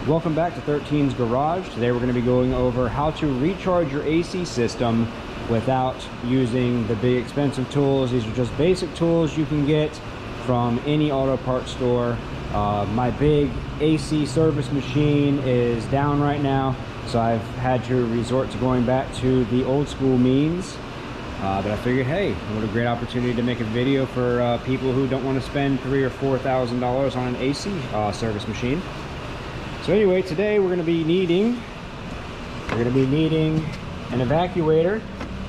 Welcome back to 13's Garage. Today we're going to be going over how to recharge your AC system without using the big expensive tools. These are just basic tools you can get from any auto parts store. My big AC service machine is down right now, so I've had to resort to going back to the old school means. But I figured, hey, what a great opportunity to make a video for people who don't want to spend $3,000 or $4,000 on an AC service machine. So anyway, today we're going to be needing an evacuator.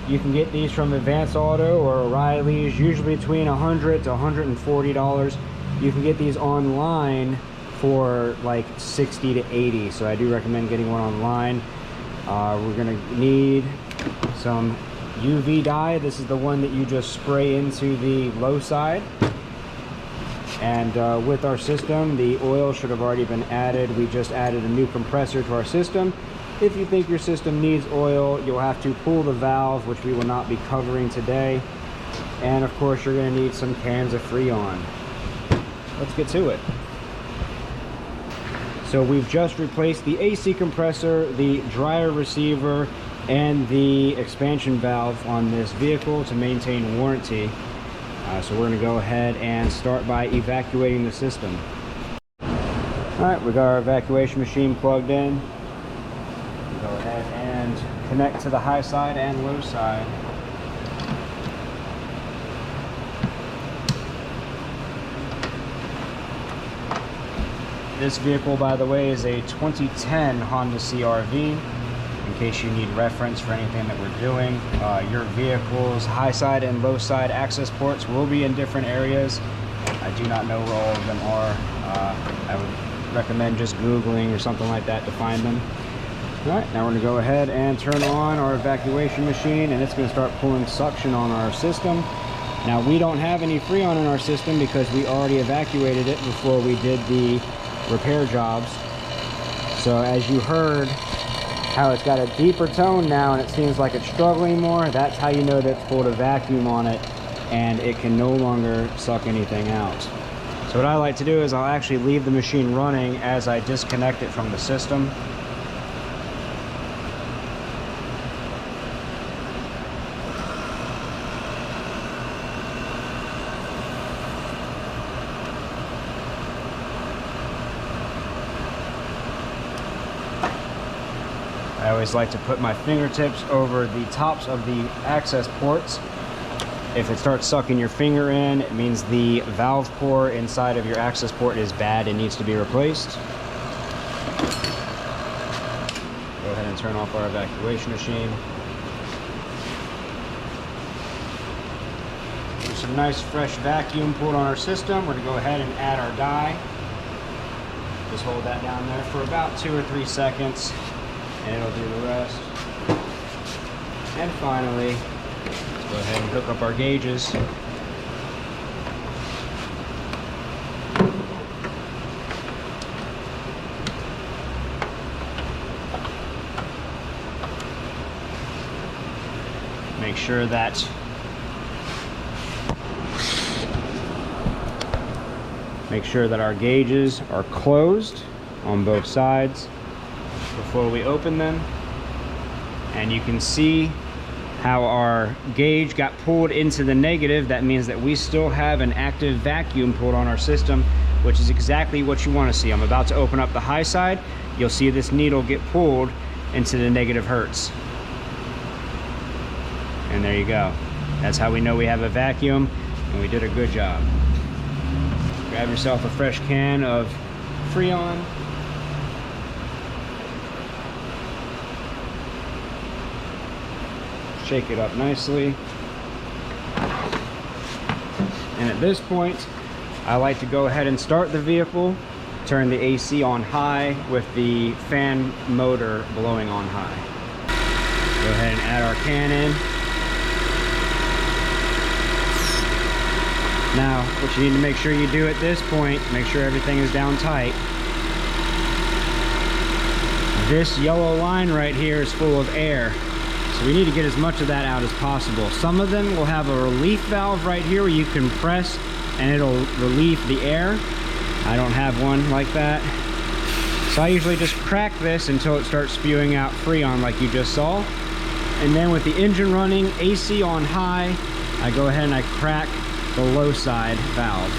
You can get these from Advance Auto or O'Reilly's, usually between $100 to $140. You can get these online for like $60 to $80. So I do recommend getting one online. We're going to need some UV dye. This is the one that you just spray into the low side. And with our system, the oil should have already been added. We just added a new compressor to our system. If you think your system needs oil, you'll have to pull the valve, which we will not be covering today. And of course, you're going to need some cans of Freon. Let's get to it. So we've just replaced the AC compressor, the dryer receiver, and the expansion valve on this vehicle to maintain warranty. So we're going to go ahead and start by evacuating the system. Alright, we got our evacuation machine plugged in. Go ahead and connect to the high side and low side. This vehicle, by the way, is a 2010 Honda CR-V. In case you need reference for anything that we're doing, your vehicle's high side and low side access ports will be in different areas. I do not know where all of them are. I would recommend just Googling or something like that to find them. All right, now we're going to go ahead and turn on our evacuation machine, and it's going to start pulling suction on our system. Now, we don't have any Freon in our system because we already evacuated it before we did the repair jobs. So as you heard, how it's got a deeper tone now and it seems like it's struggling more, that's how you know that it's pulled a vacuum on it and it can no longer suck anything out. So what I like to do is I'll actually leave the machine running as I disconnect it from the system. I always like to put my fingertips over the tops of the access ports. If it starts sucking your finger in, it means the valve core inside of your access port is bad and needs to be replaced. Go ahead and turn off our evacuation machine. There's some nice fresh vacuum pulled on our system. We're going to go ahead and add our dye. Just hold that down there for about 2 or 3 seconds. And it'll do the rest. And finally, let's go ahead and hook up our gauges. Make sure that our gauges are closed on both sides before we open them. And you can see how our gauge got pulled into the negative. That means that we still have an active vacuum pulled on our system, which is exactly what you want to see. I'm about to open up the high side. You'll see this needle get pulled into the negative hertz. And there you go. That's how we know we have a vacuum and we did a good job. Grab yourself a fresh can of Freon. Shake it up nicely. And at this point, I like to go ahead and start the vehicle, turn the AC on high with the fan motor blowing on high. Go ahead and add our can in. Now, what you need to make sure you do at this point, make sure everything is down tight. This yellow line right here is full of air. So we need to get as much of that out as possible. Some of them will have a relief valve right here where you can press and it'll relieve the air. I don't have one like that. So I usually just crack this until it starts spewing out Freon like you just saw. And then with the engine running, AC on high, I go ahead and I crack the low side valve.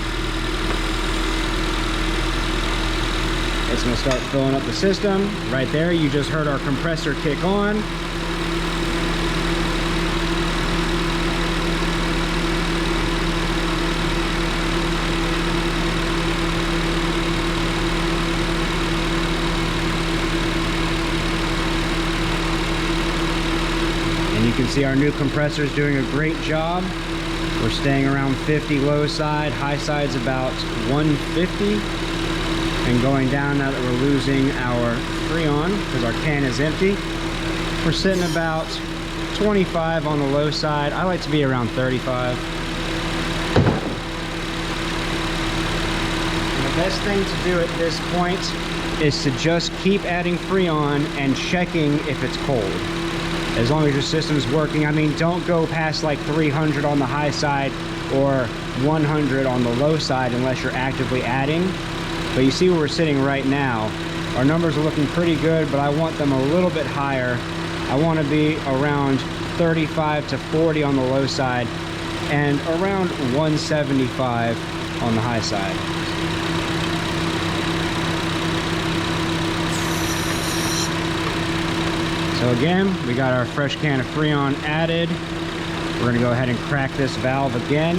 It's going to start filling up the system. Right there, you just heard our compressor kick on. And you can see our new compressor is doing a great job. We're staying around 50 low side, high side's about 150. And going down now that we're losing our Freon because our can is empty. We're sitting about 25 on the low side. I like to be around 35. And the best thing to do at this point is to just keep adding Freon and checking if it's cold. As long as your system's working, I mean, don't go past like 300 on the high side or 100 on the low side unless you're actively adding. But you see where we're sitting right now. Our numbers are looking pretty good, but I want them a little bit higher. I want to be around 35 to 40 on the low side and around 175 on the high side. So again, we got our fresh can of Freon added. We're going to go ahead and crack this valve again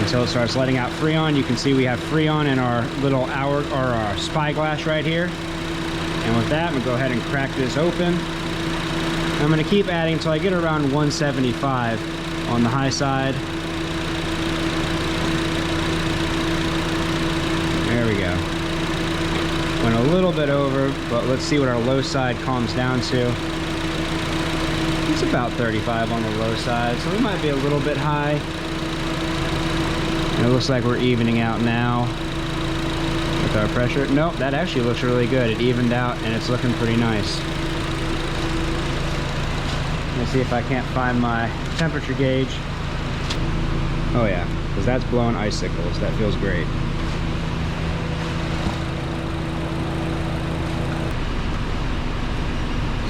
until it starts letting out Freon. You can see we have Freon in our little our spyglass right here. And with that, I'm gonna go ahead and crack this open. I'm gonna keep adding until I get around 175 on the high side. There we go. Went a little bit over, but let's see what our low side calms down to. It's about 35 on the low side, so we might be a little bit high. It looks like we're evening out now with our pressure. Nope, that actually looks really good. It evened out and it's looking pretty nice. Let's see if I can't find my temperature gauge. Oh yeah, because that's blowing icicles. That feels great.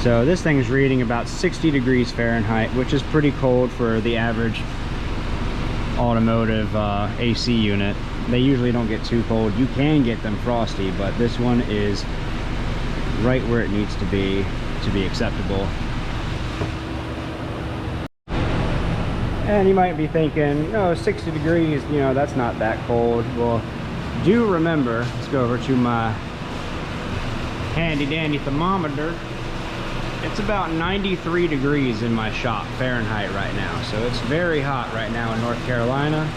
So this thing is reading about 60 degrees Fahrenheit, which is pretty cold for the average automotive AC unit. They usually don't get too cold. You can get them frosty, but this one is right where it needs to be acceptable. And you might be thinking, no, 60 degrees, you know, that's not that cold. Well, do remember, let's go over to my handy dandy thermometer. It's about 93 degrees in my shop Fahrenheit right now, so it's very hot right now in North Carolina.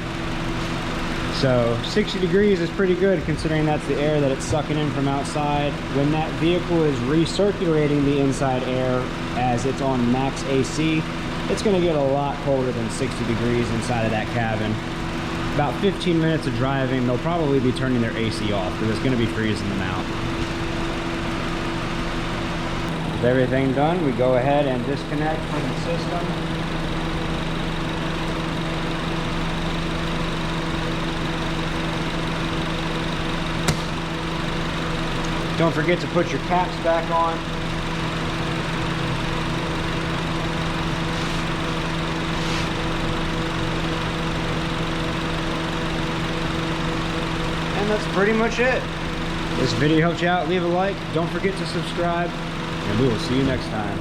So 60 degrees is pretty good considering that's the air that it's sucking in from outside. When that vehicle is recirculating the inside air as it's on max AC, it's going to get a lot colder than 60 degrees inside of that cabin. About 15 minutes of driving, they'll probably be turning their AC off because it's going to be freezing them out. With everything done, we go ahead and disconnect from the system. Don't forget to put your caps back on. And that's pretty much it. This video helped you out, leave a like, don't forget to subscribe, and we will see you next time.